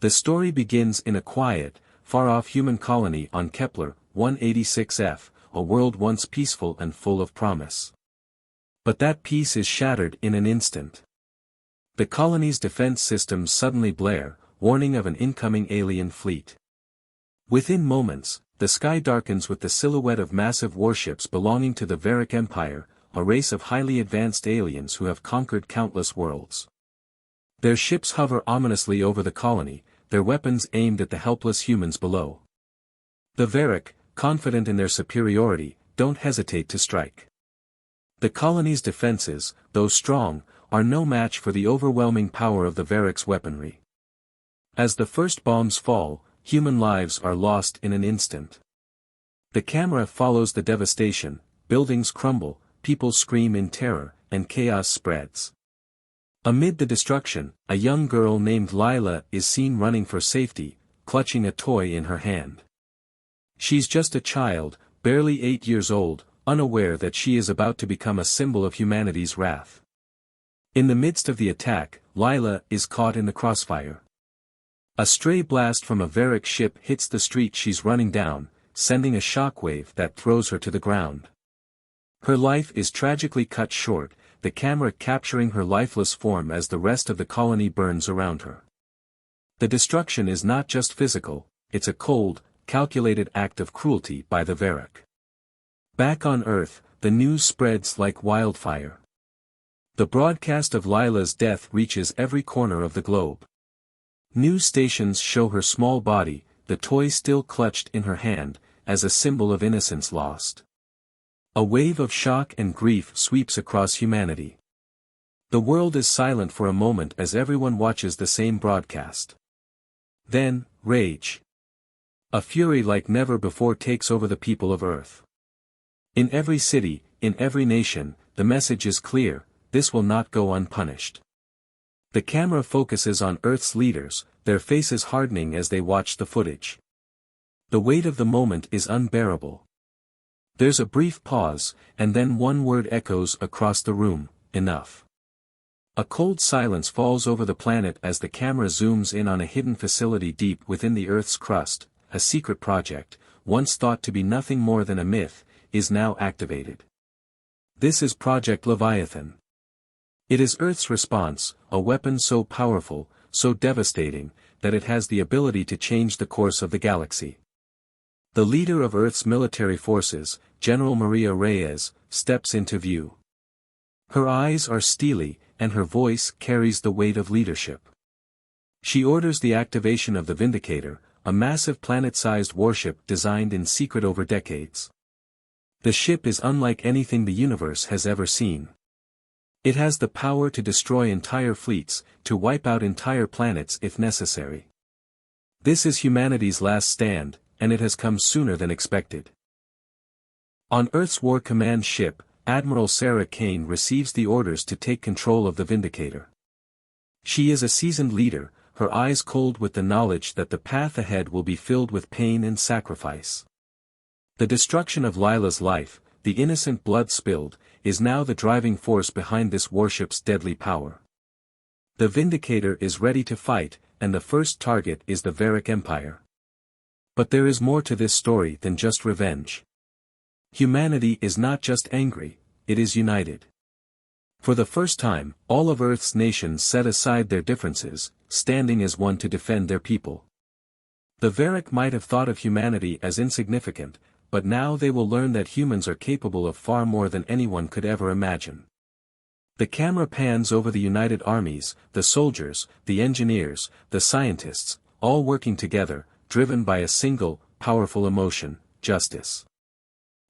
The story begins in a quiet, far-off human colony on Kepler 186f, a world once peaceful and full of promise. But that peace is shattered in an instant. The colony's defense systems suddenly blare, warning of an incoming alien fleet. Within moments, the sky darkens with the silhouette of massive warships belonging to the Varic Empire, a race of highly advanced aliens who have conquered countless worlds. Their ships hover ominously over the colony, their weapons aimed at the helpless humans below. The Varic, confident in their superiority, don't hesitate to strike. The colony's defenses, though strong, are no match for the overwhelming power of the Varic's weaponry. As the first bombs fall, human lives are lost in an instant. The camera follows the devastation, buildings crumble, people scream in terror, and chaos spreads. Amid the destruction, a young girl named Lila is seen running for safety, clutching a toy in her hand. She's just a child, barely 8 years old, unaware that she is about to become a symbol of humanity's wrath. In the midst of the attack, Lila is caught in the crossfire. A stray blast from a Varic ship hits the street she's running down, sending a shockwave that throws her to the ground. Her life is tragically cut short, the camera capturing her lifeless form as the rest of the colony burns around her. The destruction is not just physical, it's a cold, calculated act of cruelty by the Varic. Back on Earth, the news spreads like wildfire. The broadcast of Lila's death reaches every corner of the globe. News stations show her small body, the toy still clutched in her hand, as a symbol of innocence lost. A wave of shock and grief sweeps across humanity. The world is silent for a moment as everyone watches the same broadcast. Then, rage. A fury like never before takes over the people of Earth. In every city, in every nation, the message is clear: this will not go unpunished. The camera focuses on Earth's leaders, their faces hardening as they watch the footage. The weight of the moment is unbearable. There's a brief pause, and then one word echoes across the room: enough. A cold silence falls over the planet as the camera zooms in on a hidden facility deep within the Earth's crust. A secret project, once thought to be nothing more than a myth, is now activated. This is Project Leviathan. It is Earth's response, a weapon so powerful, so devastating, that it has the ability to change the course of the galaxy. The leader of Earth's military forces, General Maria Reyes, steps into view. Her eyes are steely, and her voice carries the weight of leadership. She orders the activation of the Vindicator, a massive planet-sized warship designed in secret over decades. The ship is unlike anything the universe has ever seen. It has the power to destroy entire fleets, to wipe out entire planets if necessary. This is humanity's last stand, and it has come sooner than expected. On Earth's War Command ship, Admiral Sarah Kane receives the orders to take control of the Vindicator. She is a seasoned leader, her eyes cold with the knowledge that the path ahead will be filled with pain and sacrifice. The destruction of Lila's life, the innocent blood spilled, is now the driving force behind this warship's deadly power. The Vindicator is ready to fight, and the first target is the Varic Empire. But there is more to this story than just revenge. Humanity is not just angry, it is united. For the first time, all of Earth's nations set aside their differences, standing as one to defend their people. The Varic might have thought of humanity as insignificant, but now they will learn that humans are capable of far more than anyone could ever imagine. The camera pans over the united armies, the soldiers, the engineers, the scientists, all working together, driven by a single, powerful emotion: justice.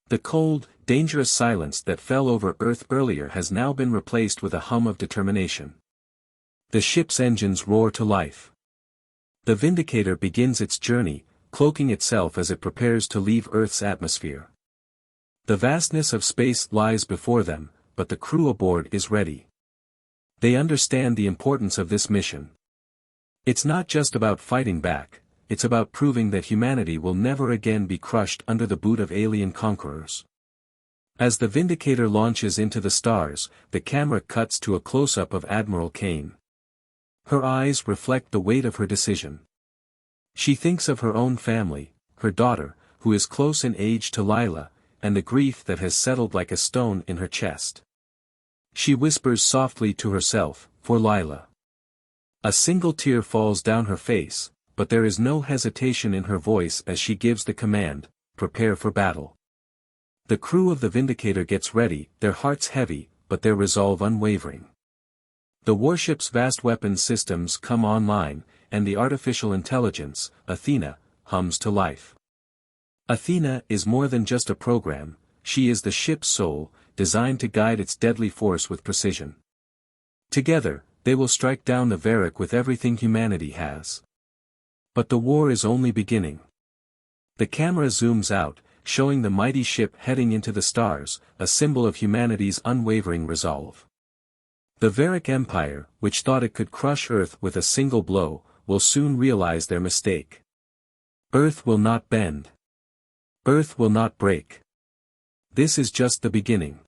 The cold, dangerous silence that fell over Earth earlier has now been replaced with a hum of determination. The ship's engines roar to life. The Vindicator begins its journey, cloaking itself as it prepares to leave Earth's atmosphere. The vastness of space lies before them, but the crew aboard is ready. They understand the importance of this mission. It's not just about fighting back, it's about proving that humanity will never again be crushed under the boot of alien conquerors. As the Vindicator launches into the stars, the camera cuts to a close-up of Admiral Kane. Her eyes reflect the weight of her decision. She thinks of her own family, her daughter, who is close in age to Lila, and the grief that has settled like a stone in her chest. She whispers softly to herself, "For Lila." A single tear falls down her face, but there is no hesitation in her voice as she gives the command, "Prepare for battle." The crew of the Vindicator gets ready, their hearts heavy, but their resolve unwavering. The warship's vast weapons systems come online, and the artificial intelligence, Athena, hums to life. Athena is more than just a program, she is the ship's soul, designed to guide its deadly force with precision. Together, they will strike down the Varic with everything humanity has. But the war is only beginning. The camera zooms out, showing the mighty ship heading into the stars, a symbol of humanity's unwavering resolve. The Varic Empire, which thought it could crush Earth with a single blow, will soon realize their mistake. Earth will not bend. Earth will not break. This is just the beginning.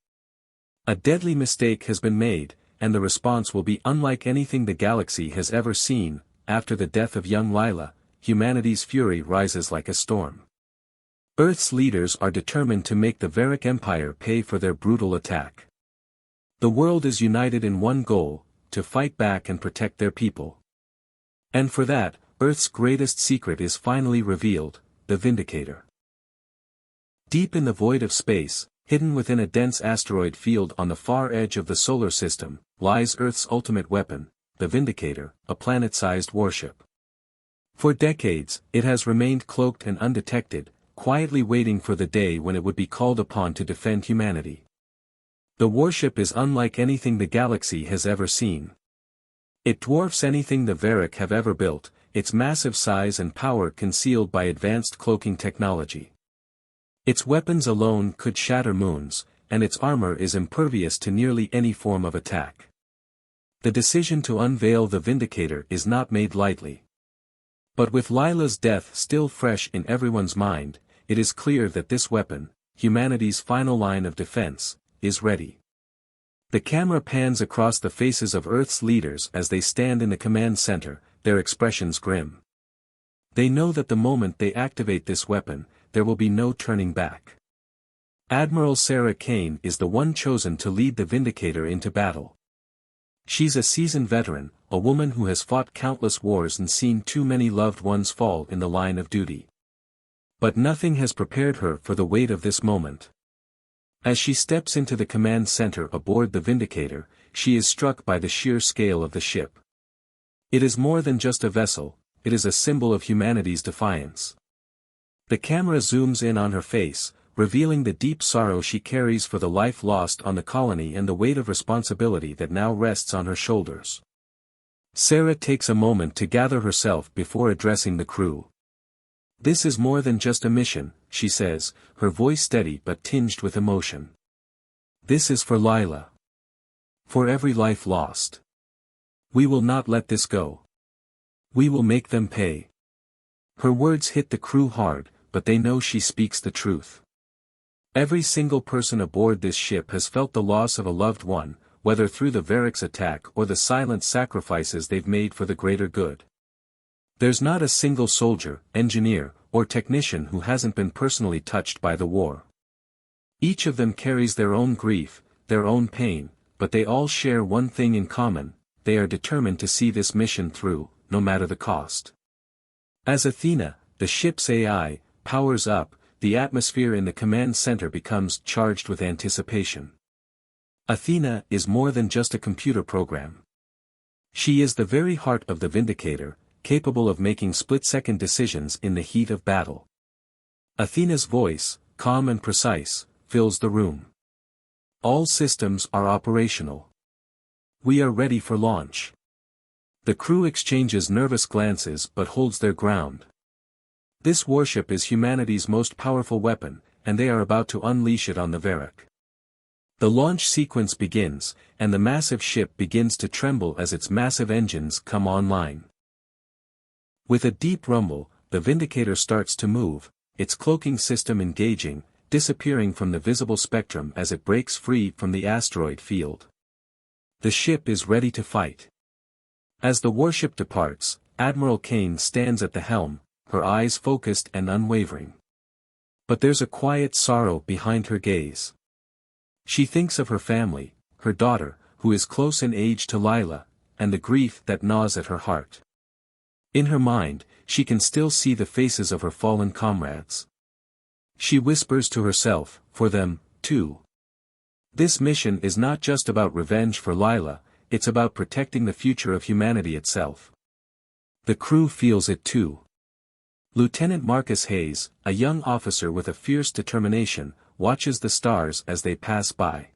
A deadly mistake has been made, and the response will be unlike anything the galaxy has ever seen. After the death of young Lila, humanity's fury rises like a storm. Earth's leaders are determined to make the Varic Empire pay for their brutal attack. The world is united in one goal, to fight back and protect their people. And for that, Earth's greatest secret is finally revealed, the Vindicator. Deep in the void of space, hidden within a dense asteroid field on the far edge of the solar system, lies Earth's ultimate weapon, the Vindicator, a planet-sized warship. For decades, it has remained cloaked and undetected, quietly waiting for the day when it would be called upon to defend humanity. The warship is unlike anything the galaxy has ever seen. It dwarfs anything the Varic have ever built, its massive size and power concealed by advanced cloaking technology. Its weapons alone could shatter moons, and its armor is impervious to nearly any form of attack. The decision to unveil the Vindicator is not made lightly. But with Lila's death still fresh in everyone's mind, it is clear that this weapon, humanity's final line of defense, is ready. The camera pans across the faces of Earth's leaders as they stand in the command center, their expressions grim. They know that the moment they activate this weapon, there will be no turning back. Admiral Sarah Kane is the one chosen to lead the Vindicator into battle. She's a seasoned veteran, a woman who has fought countless wars and seen too many loved ones fall in the line of duty. But nothing has prepared her for the weight of this moment. As she steps into the command center aboard the Vindicator, she is struck by the sheer scale of the ship. It is more than just a vessel, it is a symbol of humanity's defiance. The camera zooms in on her face, revealing the deep sorrow she carries for the life lost on the colony and the weight of responsibility that now rests on her shoulders. Sarah takes a moment to gather herself before addressing the crew. "This is more than just a mission," she says, her voice steady but tinged with emotion. "This is for Lila. For every life lost. We will not let this go. We will make them pay." Her words hit the crew hard, but they know she speaks the truth. Every single person aboard this ship has felt the loss of a loved one, whether through the Varic's attack or the silent sacrifices they've made for the greater good. There's not a single soldier, engineer, or technician who hasn't been personally touched by the war. Each of them carries their own grief, their own pain, but they all share one thing in common: they are determined to see this mission through, no matter the cost. As Athena, the ship's AI, powers up, the atmosphere in the command center becomes charged with anticipation. Athena is more than just a computer program. She is the very heart of the Vindicator, capable of making split-second decisions in the heat of battle. Athena's voice, calm and precise, fills the room. All systems are operational. We are ready for launch. The crew exchanges nervous glances but holds their ground. This warship is humanity's most powerful weapon, and they are about to unleash it on the Varic. The launch sequence begins, and the massive ship begins to tremble as its massive engines come online. With a deep rumble, the Vindicator starts to move, its cloaking system engaging, disappearing from the visible spectrum as it breaks free from the asteroid field. The ship is ready to fight. As the warship departs, Admiral Kane stands at the helm, her eyes focused and unwavering. But there's a quiet sorrow behind her gaze. She thinks of her family, her daughter, who is close in age to Lila, and the grief that gnaws at her heart. In her mind, she can still see the faces of her fallen comrades. She whispers to herself, for them, too. This mission is not just about revenge for Lila, it's about protecting the future of humanity itself. The crew feels it too. Lieutenant Marcus Hayes, a young officer with a fierce determination, watches the stars as they pass by.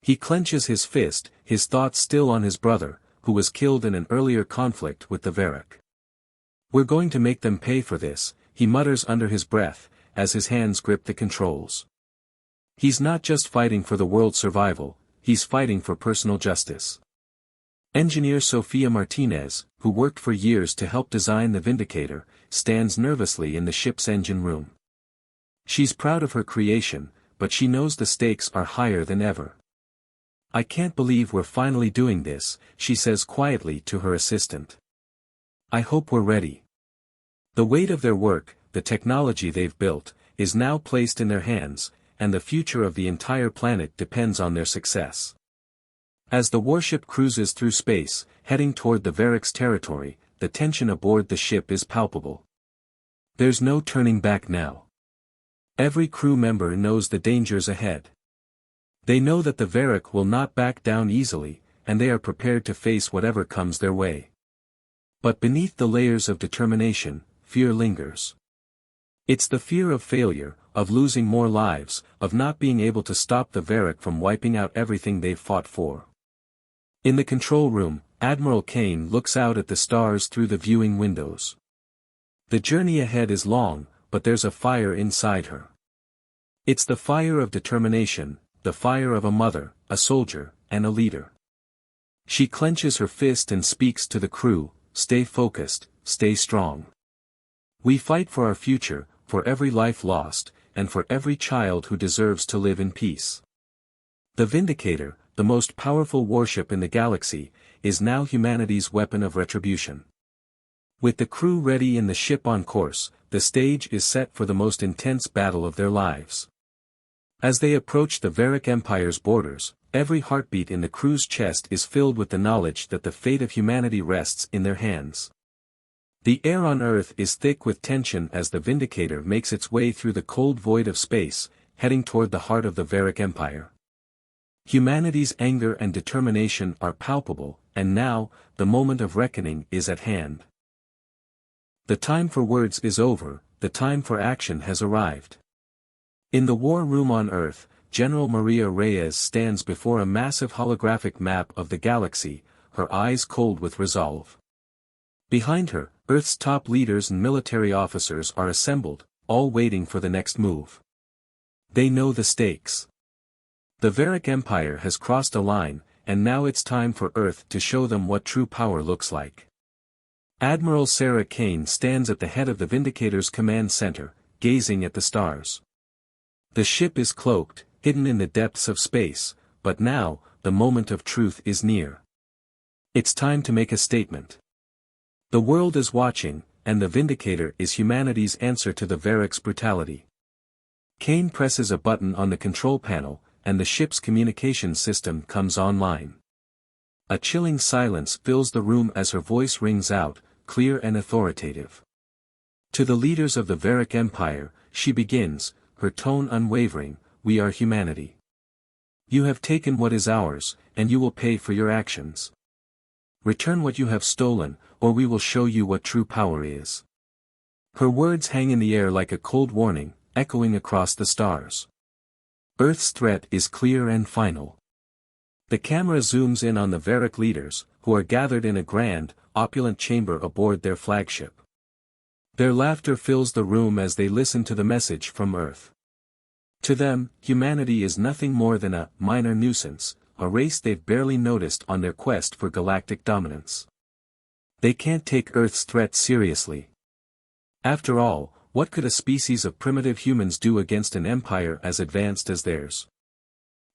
He clenches his fist, his thoughts still on his brother, who was killed in an earlier conflict with the Varic. "We're going to make them pay for this," he mutters under his breath, as his hands grip the controls. He's not just fighting for the world's survival, he's fighting for personal justice. Engineer Sofia Martinez, who worked for years to help design the Vindicator, stands nervously in the ship's engine room. She's proud of her creation, but she knows the stakes are higher than ever. "I can't believe we're finally doing this," she says quietly to her assistant. "I hope we're ready." The weight of their work, the technology they've built, is now placed in their hands, and the future of the entire planet depends on their success. As the warship cruises through space, heading toward the Varic's territory, the tension aboard the ship is palpable. There's no turning back now. Every crew member knows the dangers ahead. They know that the Varic will not back down easily, and they are prepared to face whatever comes their way. But beneath the layers of determination, fear lingers. It's the fear of failure, of losing more lives, of not being able to stop the Varic from wiping out everything they've fought for. In the control room, Admiral Kane looks out at the stars through the viewing windows. The journey ahead is long, but there's a fire inside her. It's the fire of determination, the fire of a mother, a soldier, and a leader. She clenches her fist and speaks to the crew, "Stay focused, stay strong. We fight for our future, for every life lost, and for every child who deserves to live in peace." The Vindicator, the most powerful warship in the galaxy, is now humanity's weapon of retribution. With the crew ready and the ship on course, the stage is set for the most intense battle of their lives. As they approach the Varic Empire's borders, every heartbeat in the crew's chest is filled with the knowledge that the fate of humanity rests in their hands. The air on Earth is thick with tension as the Vindicator makes its way through the cold void of space, heading toward the heart of the Varic Empire. Humanity's anger and determination are palpable, and now, the moment of reckoning is at hand. The time for words is over, the time for action has arrived. In the war room on Earth, General Maria Reyes stands before a massive holographic map of the galaxy, her eyes cold with resolve. Behind her, Earth's top leaders and military officers are assembled, all waiting for the next move. They know the stakes. The Varic Empire has crossed a line, and now it's time for Earth to show them what true power looks like. Admiral Sarah Kane stands at the head of the Vindicator's command center, gazing at the stars. The ship is cloaked, hidden in the depths of space, but now, the moment of truth is near. It's time to make a statement. The world is watching, and the Vindicator is humanity's answer to the Varic's brutality. Kane presses a button on the control panel, and the ship's communication system comes online. A chilling silence fills the room as her voice rings out, clear and authoritative. To the leaders of the Varic Empire, she begins, her tone unwavering, "We are humanity. You have taken what is ours, and you will pay for your actions. Return what you have stolen, or we will show you what true power is." Her words hang in the air like a cold warning, echoing across the stars. Earth's threat is clear and final. The camera zooms in on the Varic leaders, who are gathered in a grand, opulent chamber aboard their flagship. Their laughter fills the room as they listen to the message from Earth. To them, humanity is nothing more than a minor nuisance, a race they've barely noticed on their quest for galactic dominance. They can't take Earth's threat seriously. After all, what could a species of primitive humans do against an empire as advanced as theirs?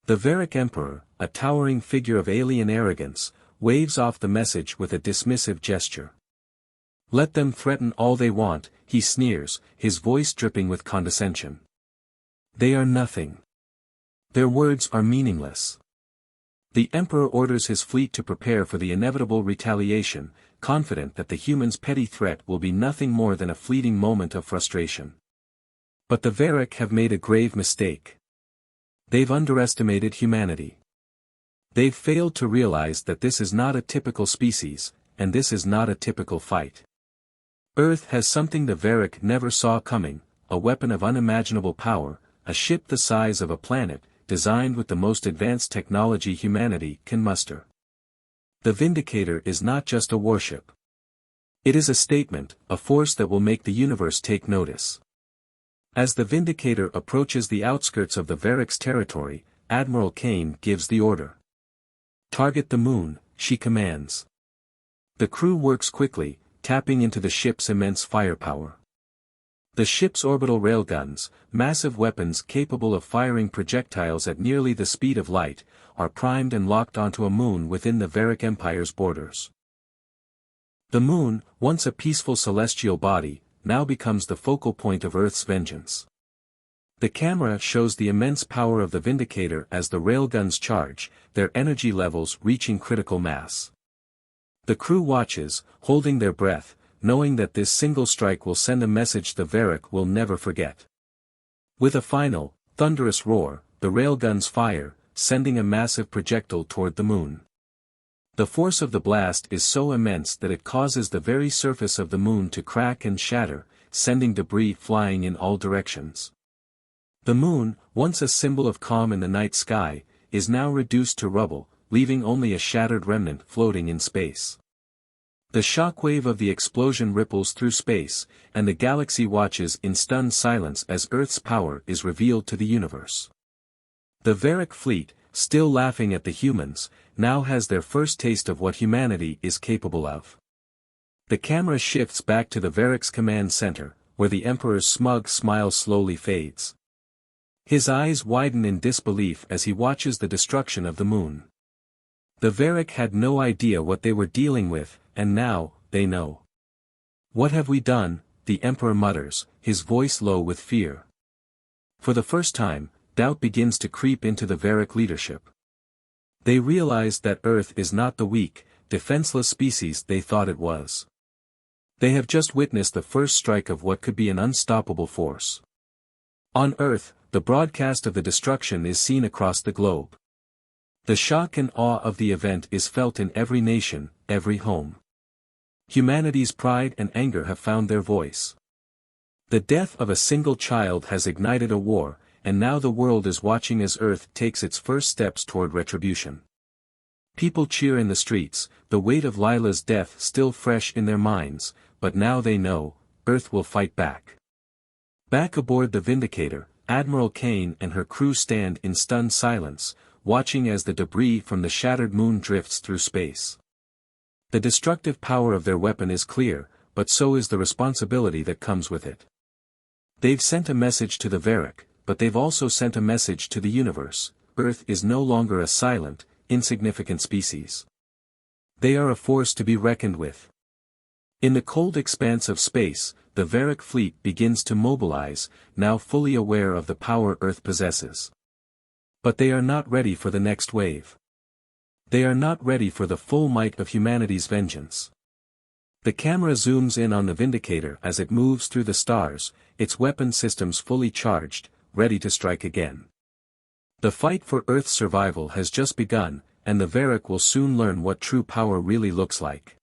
The Varic Emperor, a towering figure of alien arrogance, waves off the message with a dismissive gesture. Let them threaten all they want, he sneers, his voice dripping with condescension. They are nothing. Their words are meaningless. The Emperor orders his fleet to prepare for the inevitable retaliation, confident that the humans' petty threat will be nothing more than a fleeting moment of frustration. But the Varic have made a grave mistake. They've underestimated humanity. They've failed to realize that this is not a typical species, and this is not a typical fight. Earth has something the Varic never saw coming, a weapon of unimaginable power, a ship the size of a planet, designed with the most advanced technology humanity can muster. The Vindicator is not just a warship. It is a statement, a force that will make the universe take notice. As the Vindicator approaches the outskirts of the Varic's territory, Admiral Kane gives the order. Target the moon, she commands. The crew works quickly, tapping into the ship's immense firepower. The ship's orbital railguns, massive weapons capable of firing projectiles at nearly the speed of light, are primed and locked onto a moon within the Varic Empire's borders. The moon, once a peaceful celestial body, now becomes the focal point of Earth's vengeance. The camera shows the immense power of the Vindicator as the railguns charge, their energy levels reaching critical mass. The crew watches, holding their breath, knowing that this single strike will send a message the Varic will never forget. With a final, thunderous roar, the railguns fire, sending a massive projectile toward the moon. The force of the blast is so immense that it causes the very surface of the moon to crack and shatter, sending debris flying in all directions. The moon, once a symbol of calm in the night sky, is now reduced to rubble, leaving only a shattered remnant floating in space. The shockwave of the explosion ripples through space, and the galaxy watches in stunned silence as Earth's power is revealed to the universe. The Varic fleet, still laughing at the humans, now has their first taste of what humanity is capable of. The camera shifts back to the Varic's command center, where the Emperor's smug smile slowly fades. His eyes widen in disbelief as he watches the destruction of the moon. The Varic had no idea what they were dealing with, and now, they know. What have we done? The Emperor mutters, his voice low with fear. For the first time, doubt begins to creep into the Varic leadership. They realize that Earth is not the weak, defenseless species they thought it was. They have just witnessed the first strike of what could be an unstoppable force. On Earth, the broadcast of the destruction is seen across the globe. The shock and awe of the event is felt in every nation, every home. Humanity's pride and anger have found their voice. The death of a single child has ignited a war, and now the world is watching as Earth takes its first steps toward retribution. People cheer in the streets, the weight of Lila's death still fresh in their minds, but now they know, Earth will fight back. Back aboard the Vindicator, Admiral Kane and her crew stand in stunned silence, watching as the debris from the shattered moon drifts through space. The destructive power of their weapon is clear, but so is the responsibility that comes with it. They've sent a message to the Varic, but they've also sent a message to the universe: Earth is no longer a silent, insignificant species. They are a force to be reckoned with. In the cold expanse of space, the Varic fleet begins to mobilize, now fully aware of the power Earth possesses. But they are not ready for the next wave. They are not ready for the full might of humanity's vengeance. The camera zooms in on the Vindicator as it moves through the stars, its weapon systems fully charged, ready to strike again. The fight for Earth's survival has just begun, and the Varic will soon learn what true power really looks like.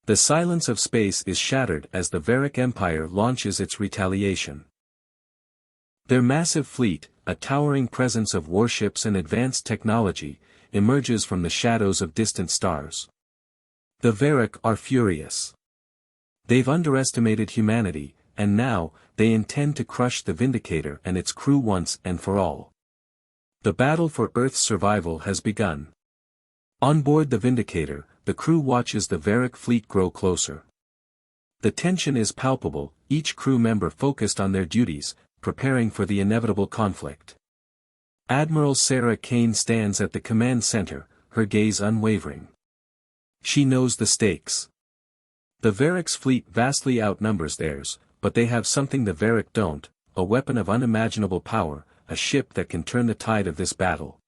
The silence of space is shattered as the Varic Empire launches its retaliation. Their massive fleet, a towering presence of warships and advanced technology, emerges from the shadows of distant stars. The Varic are furious. They've underestimated humanity, and now, they intend to crush the Vindicator and its crew once and for all. The battle for Earth's survival has begun. On board the Vindicator, the crew watches the Varic fleet grow closer. The tension is palpable, each crew member focused on their duties, preparing for the inevitable conflict. Admiral Sarah Kane stands at the command center, her gaze unwavering. She knows the stakes. The Varic's fleet vastly outnumbers theirs, but they have something the Varic don't, a weapon of unimaginable power, a ship that can turn the tide of this battle.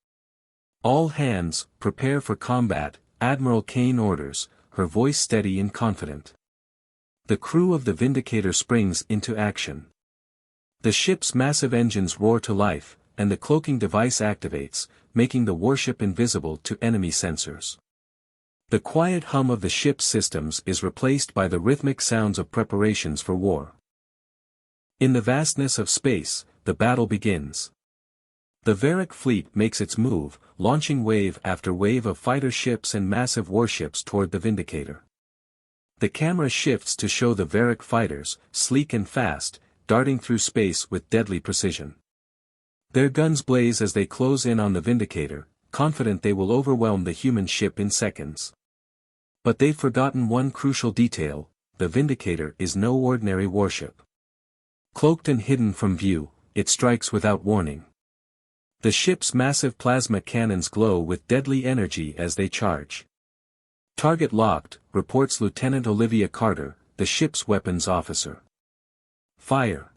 "All hands, prepare for combat," Admiral Kane orders, her voice steady and confident. The crew of the Vindicator springs into action. The ship's massive engines roar to life, and the cloaking device activates, making the warship invisible to enemy sensors. The quiet hum of the ship's systems is replaced by the rhythmic sounds of preparations for war. In the vastness of space, the battle begins. The Varic fleet makes its move, launching wave after wave of fighter ships and massive warships toward the Vindicator. The camera shifts to show the Varic fighters, sleek and fast, darting through space with deadly precision. Their guns blaze as they close in on the Vindicator, confident they will overwhelm the human ship in seconds. But they've forgotten one crucial detail: the Vindicator is no ordinary warship. Cloaked and hidden from view, it strikes without warning. The ship's massive plasma cannons glow with deadly energy as they charge. "Target locked," reports Lieutenant Olivia Carter, the ship's weapons officer. "Fire."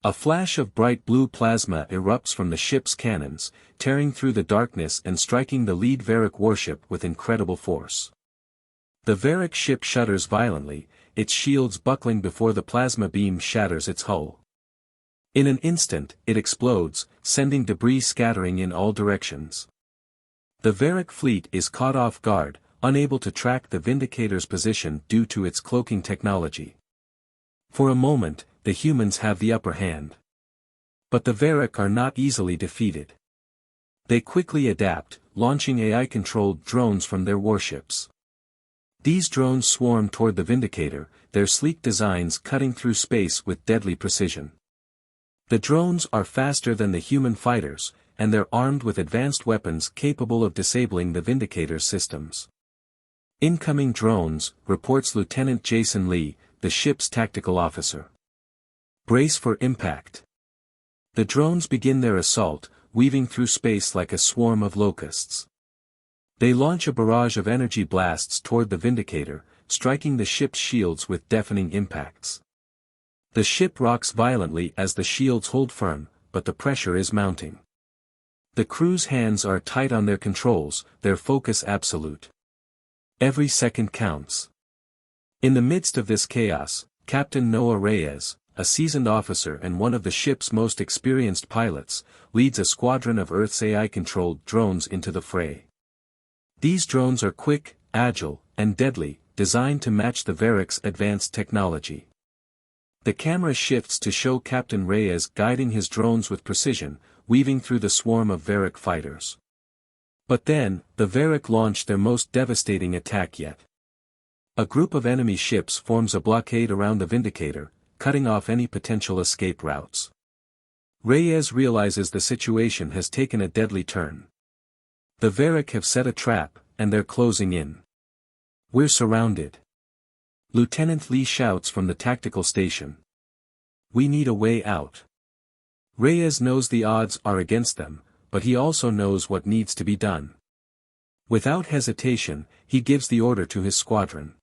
A flash of bright blue plasma erupts from the ship's cannons, tearing through the darkness and striking the lead Varic warship with incredible force. The Varic ship shudders violently, its shields buckling before the plasma beam shatters its hull. In an instant, it explodes, sending debris scattering in all directions. The Varic fleet is caught off guard, unable to track the Vindicator's position due to its cloaking technology. For a moment, the humans have the upper hand. But the Varic are not easily defeated. They quickly adapt, launching AI-controlled drones from their warships. These drones swarm toward the Vindicator, their sleek designs cutting through space with deadly precision. The drones are faster than the human fighters, and they're armed with advanced weapons capable of disabling the Vindicator's systems. "Incoming drones," reports Lieutenant Jason Lee, the ship's tactical officer. "Brace for impact." The drones begin their assault, weaving through space like a swarm of locusts. They launch a barrage of energy blasts toward the Vindicator, striking the ship's shields with deafening impacts. The ship rocks violently as the shields hold firm, but the pressure is mounting. The crew's hands are tight on their controls, their focus absolute. Every second counts. In the midst of this chaos, Captain Noah Reyes, a seasoned officer and one of the ship's most experienced pilots, leads a squadron of Earth's AI-controlled drones into the fray. These drones are quick, agile, and deadly, designed to match the Varic's advanced technology. The camera shifts to show Captain Reyes guiding his drones with precision, weaving through the swarm of Varic fighters. But then, the Varic launch their most devastating attack yet. A group of enemy ships forms a blockade around the Vindicator, cutting off any potential escape routes. Reyes realizes the situation has taken a deadly turn. The Varic have set a trap, and they're closing in. "We're surrounded." Lieutenant Lee shouts from the tactical station. "We need a way out." Reyes knows the odds are against them, but he also knows what needs to be done. Without hesitation, he gives the order to his squadron.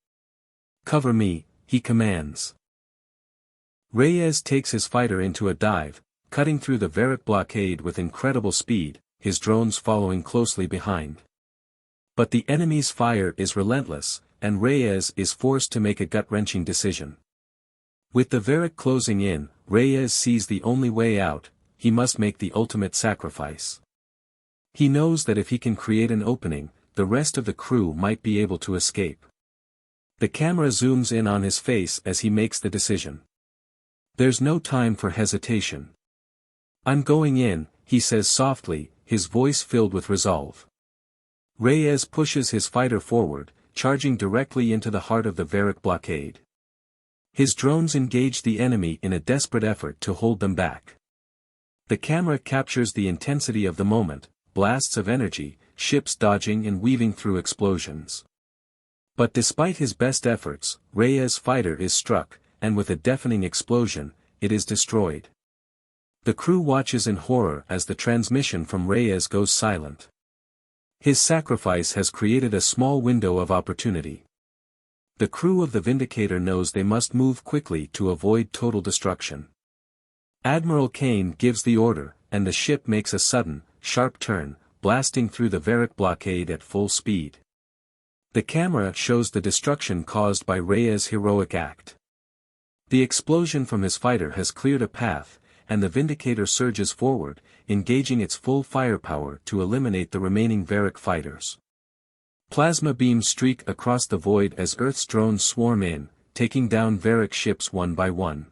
"Cover me," he commands. Reyes takes his fighter into a dive, cutting through the Varic blockade with incredible speed, his drones following closely behind. But the enemy's fire is relentless, and Reyes is forced to make a gut-wrenching decision. With the Varic closing in, Reyes sees the only way out: he must make the ultimate sacrifice. He knows that if he can create an opening, the rest of the crew might be able to escape. The camera zooms in on his face as he makes the decision. There's no time for hesitation. "I'm going in," he says softly, his voice filled with resolve. Reyes pushes his fighter forward, charging directly into the heart of the Varic blockade. His drones engage the enemy in a desperate effort to hold them back. The camera captures the intensity of the moment: blasts of energy, ships dodging and weaving through explosions. But despite his best efforts, Reyes' fighter is struck, and with a deafening explosion, it is destroyed. The crew watches in horror as the transmission from Reyes goes silent. His sacrifice has created a small window of opportunity. The crew of the Vindicator knows they must move quickly to avoid total destruction. Admiral Kane gives the order, and the ship makes a sudden, sharp turn, blasting through the Varic blockade at full speed. The camera shows the destruction caused by Reyes' heroic act. The explosion from his fighter has cleared a path, and the Vindicator surges forward, engaging its full firepower to eliminate the remaining Varic fighters. Plasma beams streak across the void as Earth's drones swarm in, taking down Varic ships one by one.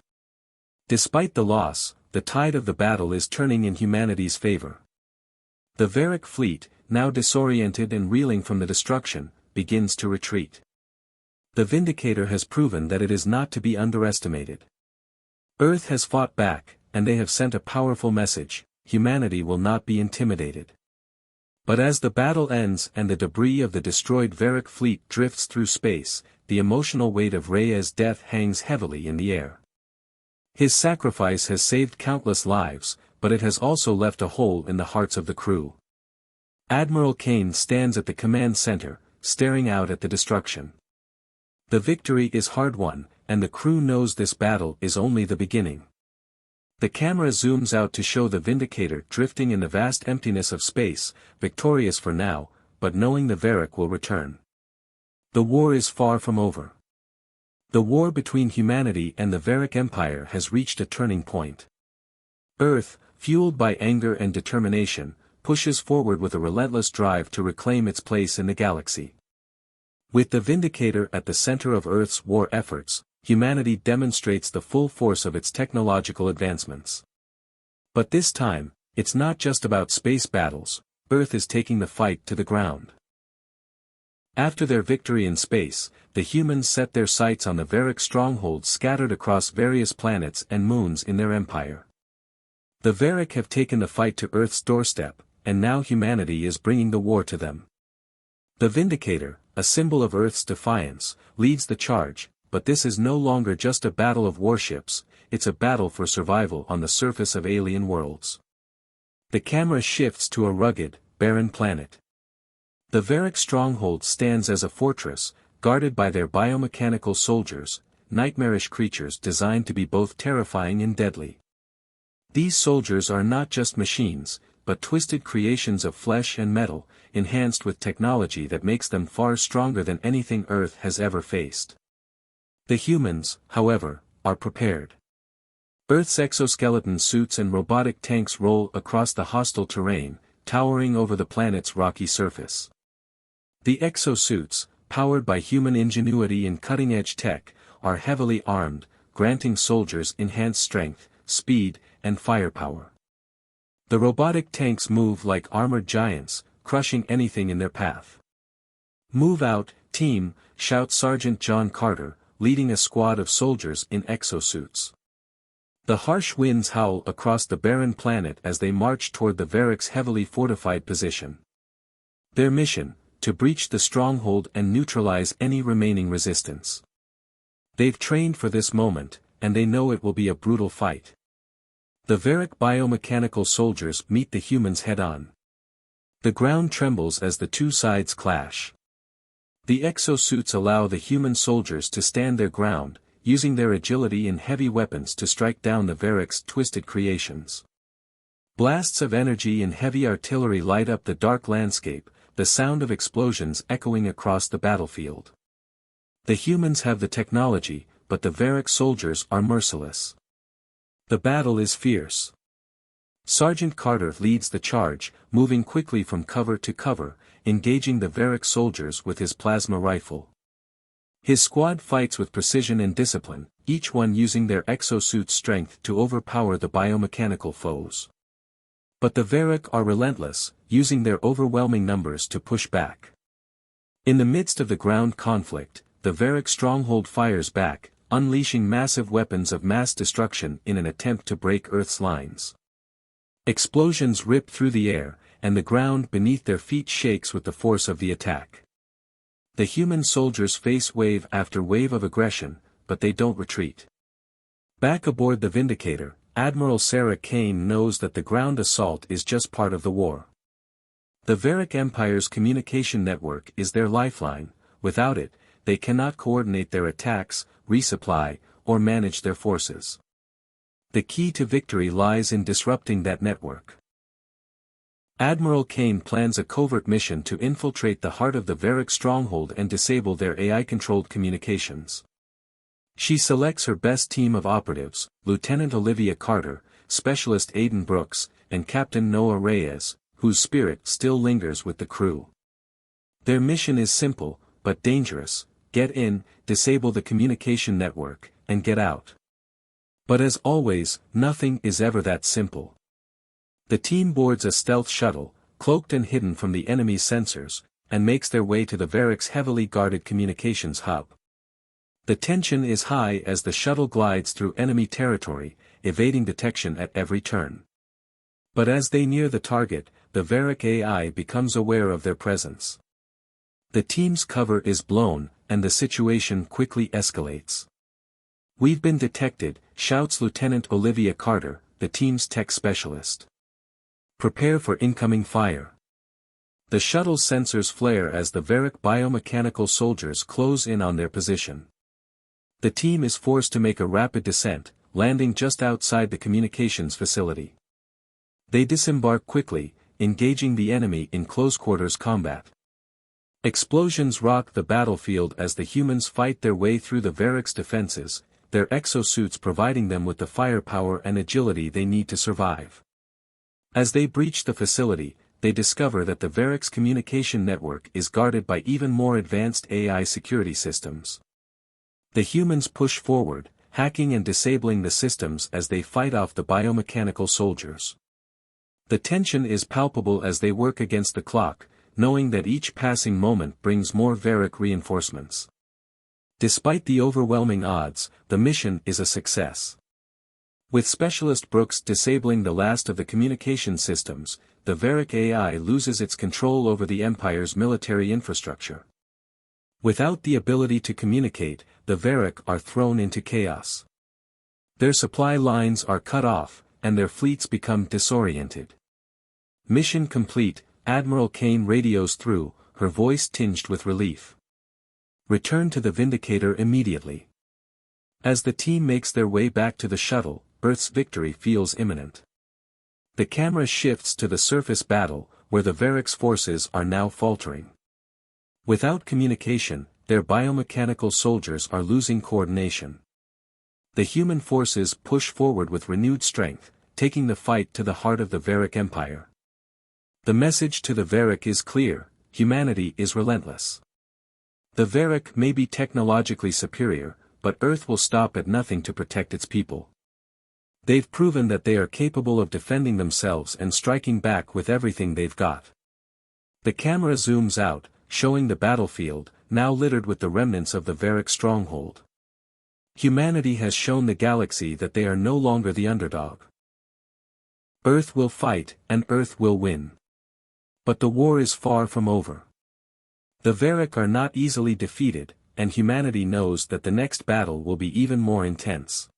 Despite the loss, the tide of the battle is turning in humanity's favor. The Varic fleet, now disoriented and reeling from the destruction, begins to retreat. The Vindicator has proven that it is not to be underestimated. Earth has fought back, and they have sent a powerful message: humanity will not be intimidated. But as the battle ends and the debris of the destroyed Varic fleet drifts through space, the emotional weight of Reyes' death hangs heavily in the air. His sacrifice has saved countless lives, but it has also left a hole in the hearts of the crew. Admiral Kane stands at the command center, staring out at the destruction. The victory is hard-won, and the crew knows this battle is only the beginning. The camera zooms out to show the Vindicator drifting in the vast emptiness of space, victorious for now, but knowing the Varic will return. The war is far from over. The war between humanity and the Varic Empire has reached a turning point. Earth, fueled by anger and determination, pushes forward with a relentless drive to reclaim its place in the galaxy. With the Vindicator at the center of Earth's war efforts, humanity demonstrates the full force of its technological advancements. But this time, it's not just about space battles. Earth is taking the fight to the ground. After their victory in space, the humans set their sights on the Varic strongholds scattered across various planets and moons in their empire. The Varic have taken the fight to Earth's doorstep, and now humanity is bringing the war to them. The Vindicator, a symbol of Earth's defiance, leads the charge, but this is no longer just a battle of warships, it's a battle for survival on the surface of alien worlds. The camera shifts to a rugged, barren planet. The Varic stronghold stands as a fortress, guarded by their biomechanical soldiers, nightmarish creatures designed to be both terrifying and deadly. These soldiers are not just machines, but twisted creations of flesh and metal, enhanced with technology that makes them far stronger than anything Earth has ever faced. The humans, however, are prepared. Earth's exoskeleton suits and robotic tanks roll across the hostile terrain, towering over the planet's rocky surface. The exosuits, powered by human ingenuity and cutting-edge tech, are heavily armed, granting soldiers enhanced strength, speed, and firepower. The robotic tanks move like armored giants, crushing anything in their path. "Move out, team," shouts Sergeant John Carter, leading a squad of soldiers in exosuits. The harsh winds howl across the barren planet as they march toward the Varic's heavily fortified position. Their mission: to breach the stronghold and neutralize any remaining resistance. They've trained for this moment, and they know it will be a brutal fight. The Varic biomechanical soldiers meet the humans head-on. The ground trembles as the two sides clash. The exosuits allow the human soldiers to stand their ground, using their agility and heavy weapons to strike down the Varic's twisted creations. Blasts of energy and heavy artillery light up the dark landscape, the sound of explosions echoing across the battlefield. The humans have the technology, but the Varic soldiers are merciless. The battle is fierce. Sergeant Carter leads the charge, moving quickly from cover to cover, engaging the Varic soldiers with his plasma rifle. His squad fights with precision and discipline, each one using their exosuit's strength to overpower the biomechanical foes. But the Varic are relentless, using their overwhelming numbers to push back. In the midst of the ground conflict, the Varic stronghold fires back, unleashing massive weapons of mass destruction in an attempt to break Earth's lines. Explosions rip through the air, and the ground beneath their feet shakes with the force of the attack. The human soldiers face wave after wave of aggression, but they don't retreat. Back aboard the Vindicator, Admiral Sarah Kane knows that the ground assault is just part of the war. The Varic Empire's communication network is their lifeline. Without it, they cannot coordinate their attacks, resupply, or manage their forces. The key to victory lies in disrupting that network. Admiral Kane plans a covert mission to infiltrate the heart of the Varic stronghold and disable their AI-controlled communications. She selects her best team of operatives, Lieutenant Olivia Carter, Specialist Aidan Brooks, and Captain Noah Reyes, whose spirit still lingers with the crew. Their mission is simple, but dangerous: get in, disable the communication network, and get out. But as always, nothing is ever that simple. The team boards a stealth shuttle, cloaked and hidden from the enemy's sensors, and makes their way to the Varic's heavily guarded communications hub. The tension is high as the shuttle glides through enemy territory, evading detection at every turn. But as they near the target, the Varic AI becomes aware of their presence. The team's cover is blown, and the situation quickly escalates. "We've been detected," shouts Lieutenant Olivia Carter, the team's tech specialist. "Prepare for incoming fire." The shuttle's sensors flare as the Varic biomechanical soldiers close in on their position. The team is forced to make a rapid descent, landing just outside the communications facility. They disembark quickly, engaging the enemy in close-quarters combat. Explosions rock the battlefield as the humans fight their way through the Varic's defenses, their exosuits providing them with the firepower and agility they need to survive. As they breach the facility, they discover that the Varic's communication network is guarded by even more advanced AI security systems. The humans push forward, hacking and disabling the systems as they fight off the biomechanical soldiers. The tension is palpable as they work against the clock, knowing that each passing moment brings more Varic reinforcements. Despite the overwhelming odds, the mission is a success. With Specialist Brooks disabling the last of the communication systems, the Varic AI loses its control over the Empire's military infrastructure. Without the ability to communicate, the Varic are thrown into chaos. Their supply lines are cut off, and their fleets become disoriented. Mission complete, Admiral Kane radios through, her voice tinged with relief. "Return to the Vindicator immediately." As the team makes their way back to the shuttle, Earth's victory feels imminent. The camera shifts to the surface battle, where the Varic's forces are now faltering. Without communication, their biomechanical soldiers are losing coordination. The human forces push forward with renewed strength, taking the fight to the heart of the Varic Empire. The message to the Varic is clear: humanity is relentless. The Varic may be technologically superior, but Earth will stop at nothing to protect its people. They've proven that they are capable of defending themselves and striking back with everything they've got. The camera zooms out, showing the battlefield, now littered with the remnants of the Varic stronghold. Humanity has shown the galaxy that they are no longer the underdog. Earth will fight, and Earth will win. But the war is far from over. The Varic are not easily defeated, and humanity knows that the next battle will be even more intense.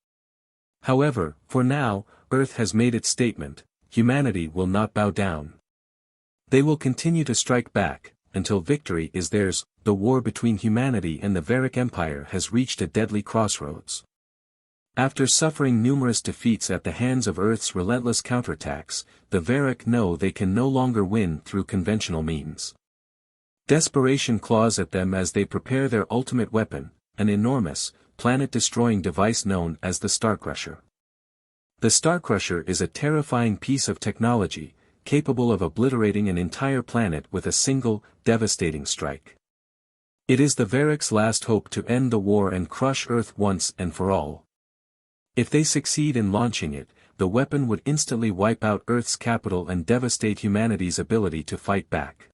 However, for now, Earth has made its statement: humanity will not bow down. They will continue to strike back, until victory is theirs. The war between humanity and the Varic Empire has reached a deadly crossroads. After suffering numerous defeats at the hands of Earth's relentless counterattacks, the Varic know they can no longer win through conventional means. Desperation claws at them as they prepare their ultimate weapon, an enormous, planet-destroying device known as the Starcrusher. The Starcrusher is a terrifying piece of technology, capable of obliterating an entire planet with a single, devastating strike. It is the Varic's last hope to end the war and crush Earth once and for all. If they succeed in launching it, the weapon would instantly wipe out Earth's capital and devastate humanity's ability to fight back.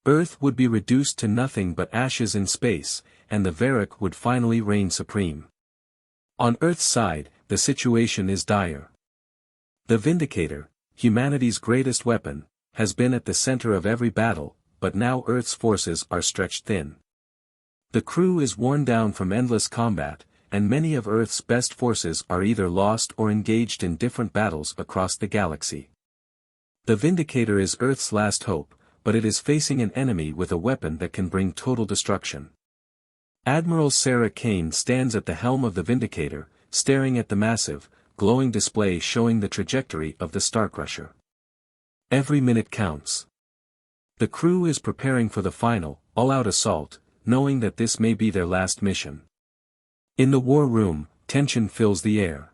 Earth would be reduced to nothing but ashes in space, and the Varic would finally reign supreme. On Earth's side, the situation is dire. The Vindicator, humanity's greatest weapon, has been at the center of every battle, but now Earth's forces are stretched thin. The crew is worn down from endless combat, and many of Earth's best forces are either lost or engaged in different battles across the galaxy. The Vindicator is Earth's last hope, but it is facing an enemy with a weapon that can bring total destruction. Admiral Sarah Kane stands at the helm of the Vindicator, staring at the massive, glowing display showing the trajectory of the Starcrusher. Every minute counts. The crew is preparing for the final, all-out assault, knowing that this may be their last mission. In the war room, tension fills the air.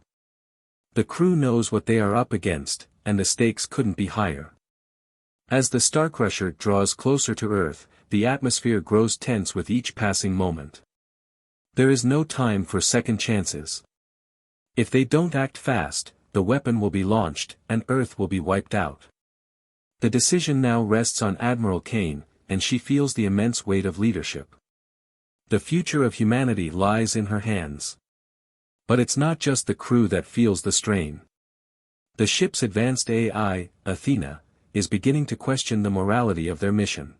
The crew knows what they are up against, and the stakes couldn't be higher. As the Starcrusher draws closer to Earth, the atmosphere grows tense with each passing moment. There is no time for second chances. If they don't act fast, the weapon will be launched, and Earth will be wiped out. The decision now rests on Admiral Kane, and she feels the immense weight of leadership. The future of humanity lies in her hands. But it's not just the crew that feels the strain. The ship's advanced AI, Athena, is beginning to question the morality of their mission.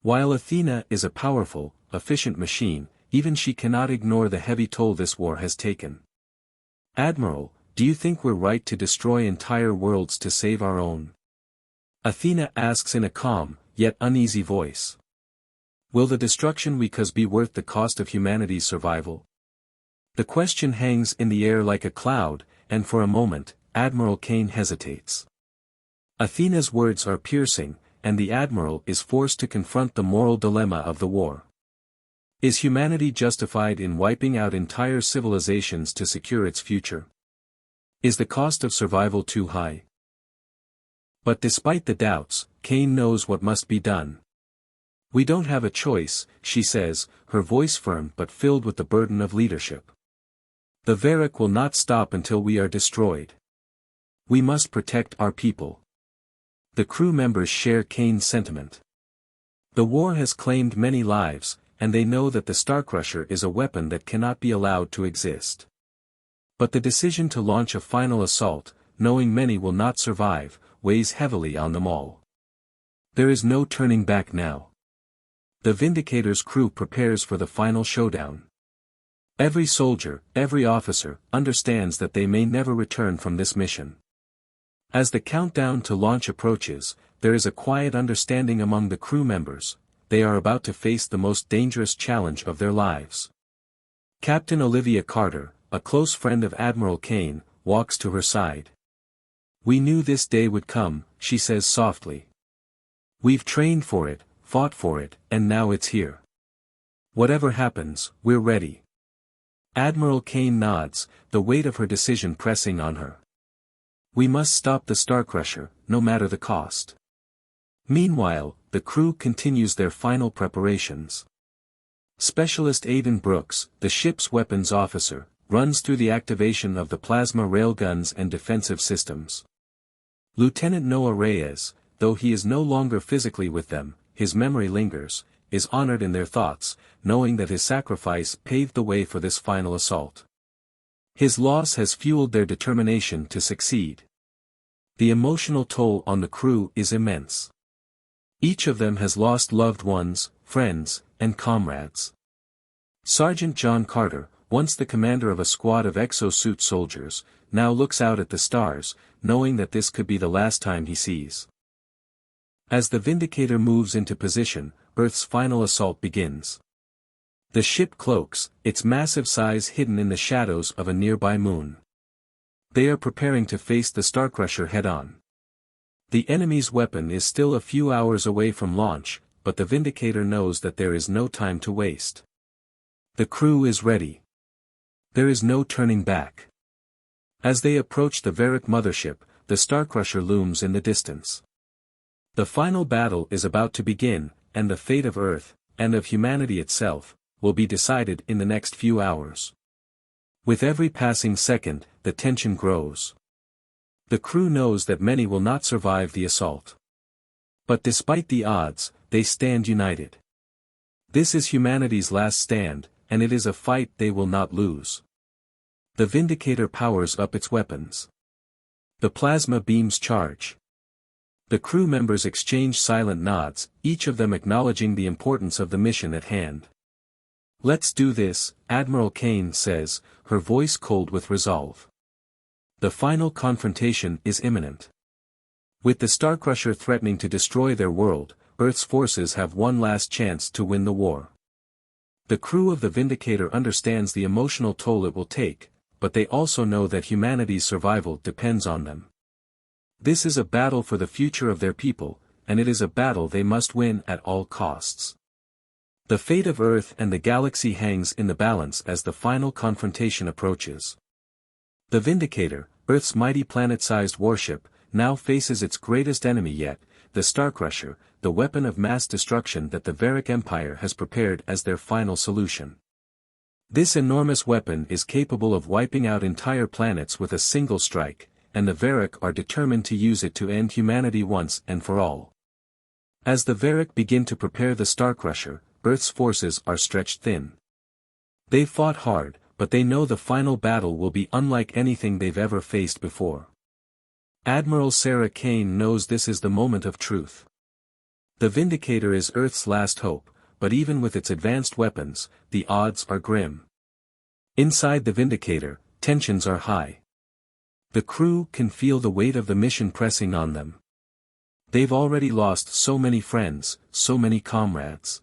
While Athena is a powerful, efficient machine, even she cannot ignore the heavy toll this war has taken. "Admiral, do you think we're right to destroy entire worlds to save our own?" Athena asks in a calm, yet uneasy voice. "Will the destruction we cause be worth the cost of humanity's survival?" The question hangs in the air like a cloud, and for a moment, Admiral Kane hesitates. Athena's words are piercing, and the Admiral is forced to confront the moral dilemma of the war. Is humanity justified in wiping out entire civilizations to secure its future? Is the cost of survival too high? But despite the doubts, Kane knows what must be done. "We don't have a choice," she says, her voice firm but filled with the burden of leadership. "The Varic will not stop until we are destroyed. We must protect our people." The crew members share Kane's sentiment. The war has claimed many lives, and they know that the Starcrusher is a weapon that cannot be allowed to exist. But the decision to launch a final assault, knowing many will not survive, weighs heavily on them all. There is no turning back now. The Vindicator's crew prepares for the final showdown. Every soldier, every officer, understands that they may never return from this mission. As the countdown to launch approaches, there is a quiet understanding among the crew members: they are about to face the most dangerous challenge of their lives. Captain Olivia Carter, a close friend of Admiral Kane, walks to her side. "We knew this day would come," she says softly. "We've trained for it, fought for it, and now it's here. Whatever happens, we're ready." Admiral Kane nods, the weight of her decision pressing on her. "We must stop the Starcrusher, no matter the cost." Meanwhile, the crew continues their final preparations. Specialist Aidan Brooks, the ship's weapons officer, runs through the activation of the plasma railguns and defensive systems. Lieutenant Noah Reyes, though he is no longer physically with them, his memory lingers, is honored in their thoughts, knowing that his sacrifice paved the way for this final assault. His loss has fueled their determination to succeed. The emotional toll on the crew is immense. Each of them has lost loved ones, friends, and comrades. Sergeant John Carter, once the commander of a squad of exosuit soldiers, now looks out at the stars, knowing that this could be the last time he sees. As the Vindicator moves into position, Earth's final assault begins. The ship cloaks, its massive size hidden in the shadows of a nearby moon. They are preparing to face the Starcrusher head-on. The enemy's weapon is still a few hours away from launch, but the Vindicator knows that there is no time to waste. The crew is ready. There is no turning back. As they approach the Varic mothership, the Starcrusher looms in the distance. The final battle is about to begin, and the fate of Earth, and of humanity itself, will be decided in the next few hours. With every passing second, the tension grows. The crew knows that many will not survive the assault. But despite the odds, they stand united. This is humanity's last stand, and it is a fight they will not lose. The Vindicator powers up its weapons. The plasma beams charge. The crew members exchange silent nods, each of them acknowledging the importance of the mission at hand. "Let's do this," Admiral Kane says, her voice cold with resolve. The final confrontation is imminent. With the Starcrusher threatening to destroy their world, Earth's forces have one last chance to win the war. The crew of the Vindicator understands the emotional toll it will take, but they also know that humanity's survival depends on them. This is a battle for the future of their people, and it is a battle they must win at all costs. The fate of Earth and the galaxy hangs in the balance as the final confrontation approaches. The Vindicator, Earth's mighty planet-sized warship, now faces its greatest enemy yet, the Starcrusher, the weapon of mass destruction that the Varic Empire has prepared as their final solution. This enormous weapon is capable of wiping out entire planets with a single strike, and the Varic are determined to use it to end humanity once and for all. As the Varic begin to prepare the Starcrusher, Earth's forces are stretched thin. They've fought hard, but they know the final battle will be unlike anything they've ever faced before. Admiral Sarah Kane knows this is the moment of truth. The Vindicator is Earth's last hope, but even with its advanced weapons, the odds are grim. Inside the Vindicator, tensions are high. The crew can feel the weight of the mission pressing on them. They've already lost so many friends, so many comrades.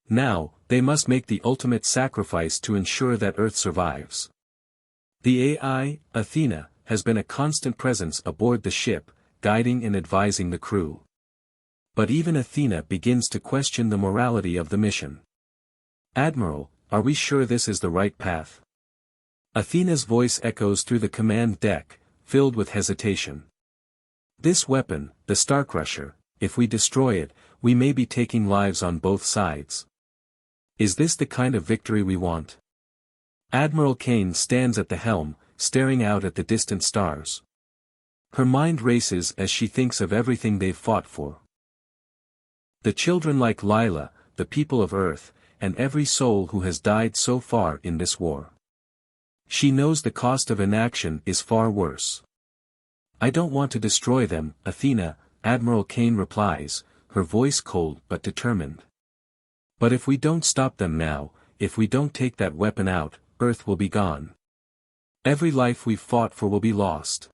Now, they must make the ultimate sacrifice to ensure that Earth survives. The AI, Athena, has been a constant presence aboard the ship, guiding and advising the crew. But even Athena begins to question the morality of the mission. "Admiral, are we sure this is the right path?" Athena's voice echoes through the command deck, filled with hesitation. "This weapon, the Starcrusher, if we destroy it, we may be taking lives on both sides. Is this the kind of victory we want?" Admiral Kane stands at the helm, staring out at the distant stars. Her mind races as she thinks of everything they've fought for. The children like Lila, the people of Earth, and every soul who has died so far in this war. She knows the cost of inaction is far worse. "I don't want to destroy them, Athena," Admiral Kane replies, her voice cold but determined. "But if we don't stop them now, if we don't take that weapon out, Earth will be gone. Every life we've fought for will be lost."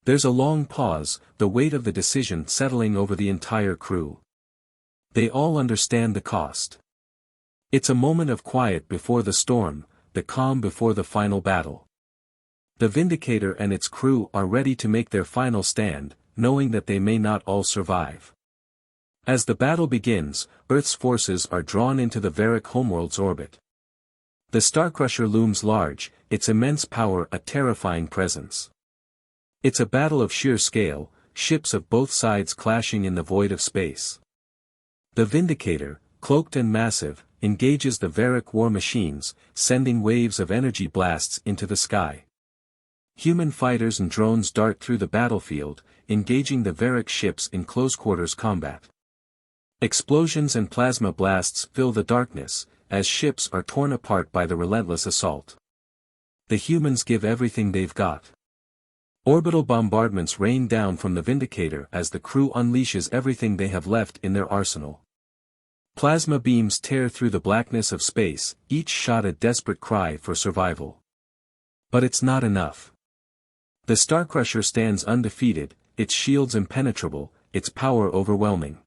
There's a long pause, the weight of the decision settling over the entire crew. They all understand the cost. It's a moment of quiet before the storm, the calm before the final battle. The Vindicator and its crew are ready to make their final stand, knowing that they may not all survive. As the battle begins, Earth's forces are drawn into the Varic homeworld's orbit. The Starcrusher looms large, its immense power a terrifying presence. It's a battle of sheer scale, ships of both sides clashing in the void of space. The Vindicator, cloaked and massive, engages the Varic war machines, sending waves of energy blasts into the sky. Human fighters and drones dart through the battlefield, engaging the Varic ships in close-quarters combat. Explosions and plasma blasts fill the darkness, as ships are torn apart by the relentless assault. The humans give everything they've got. Orbital bombardments rain down from the Vindicator as the crew unleashes everything they have left in their arsenal. Plasma beams tear through the blackness of space, each shot a desperate cry for survival. But it's not enough. The Starcrusher stands undefeated, its shields impenetrable, its power overwhelming.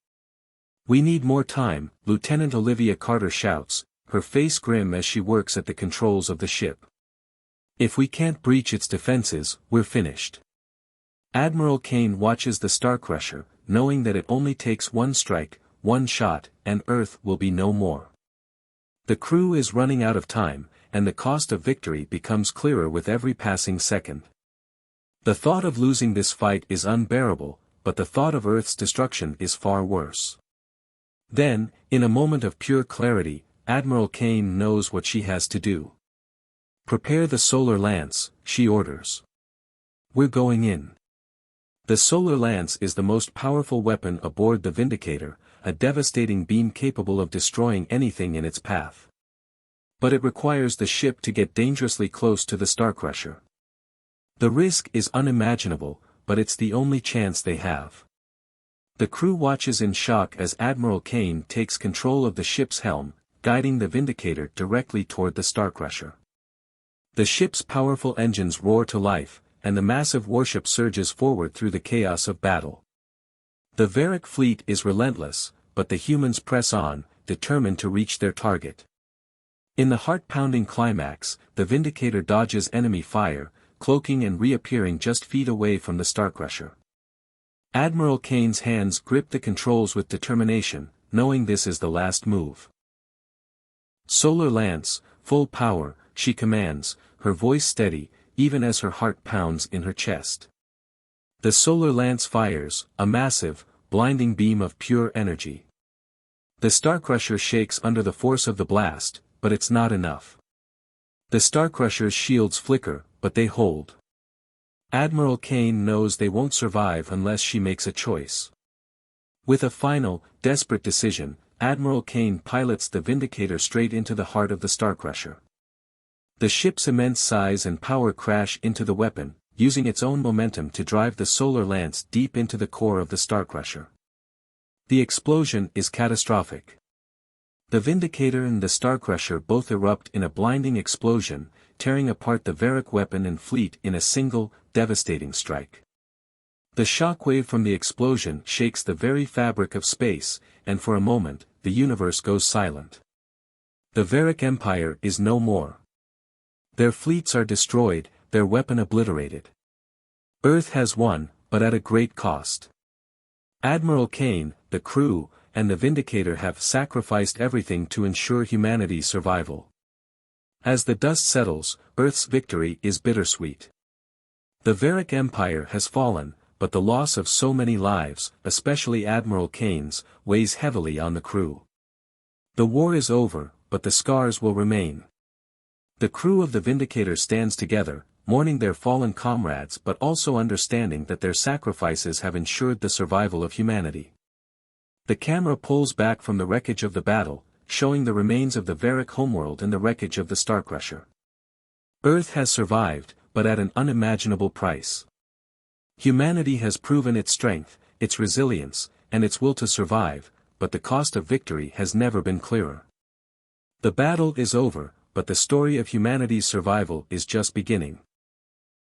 "We need more time," Lieutenant Olivia Carter shouts, her face grim as she works at the controls of the ship. "If we can't breach its defenses, we're finished." Admiral Kane watches the Starcrusher, knowing that it only takes one strike, one shot, and Earth will be no more. The crew is running out of time, and the cost of victory becomes clearer with every passing second. The thought of losing this fight is unbearable, but the thought of Earth's destruction is far worse. Then, in a moment of pure clarity, Admiral Kane knows what she has to do. "Prepare the solar lance," she orders. "We're going in." The solar lance is the most powerful weapon aboard the Vindicator, a devastating beam capable of destroying anything in its path. But it requires the ship to get dangerously close to the Starcrusher. The risk is unimaginable, but it's the only chance they have. The crew watches in shock as Admiral Kane takes control of the ship's helm, guiding the Vindicator directly toward the Starcrusher. The ship's powerful engines roar to life, and the massive warship surges forward through the chaos of battle. The Varic fleet is relentless, but the humans press on, determined to reach their target. In the heart-pounding climax, the Vindicator dodges enemy fire, cloaking and reappearing just feet away from the Starcrusher. Admiral Kane's hands grip the controls with determination, knowing this is the last move. "Solar Lance, full power," she commands, her voice steady, even as her heart pounds in her chest. The Solar Lance fires, a massive, blinding beam of pure energy. The Starcrusher shakes under the force of the blast, but it's not enough. The Starcrusher's shields flicker, but they hold. Admiral Kane knows they won't survive unless she makes a choice. With a final, desperate decision, Admiral Kane pilots the Vindicator straight into the heart of the Starcrusher. The ship's immense size and power crash into the weapon, using its own momentum to drive the Solar Lance deep into the core of the Starcrusher. The explosion is catastrophic. The Vindicator and the Starcrusher both erupt in a blinding explosion, tearing apart the Varic weapon and fleet in a single, devastating strike. The shockwave from the explosion shakes the very fabric of space, and for a moment, the universe goes silent. The Varic Empire is no more. Their fleets are destroyed, their weapon obliterated. Earth has won, but at a great cost. Admiral Kane, the crew, and the Vindicator have sacrificed everything to ensure humanity's survival. As the dust settles, Earth's victory is bittersweet. The Varic Empire has fallen, but the loss of so many lives, especially Admiral Kane's, weighs heavily on the crew. The war is over, but the scars will remain. The crew of the Vindicator stands together, mourning their fallen comrades but also understanding that their sacrifices have ensured the survival of humanity. The camera pulls back from the wreckage of the battle, showing the remains of the Varic homeworld and the wreckage of the Starcrusher. Earth has survived, but at an unimaginable price. Humanity has proven its strength, its resilience, and its will to survive, but the cost of victory has never been clearer. The battle is over, but the story of humanity's survival is just beginning.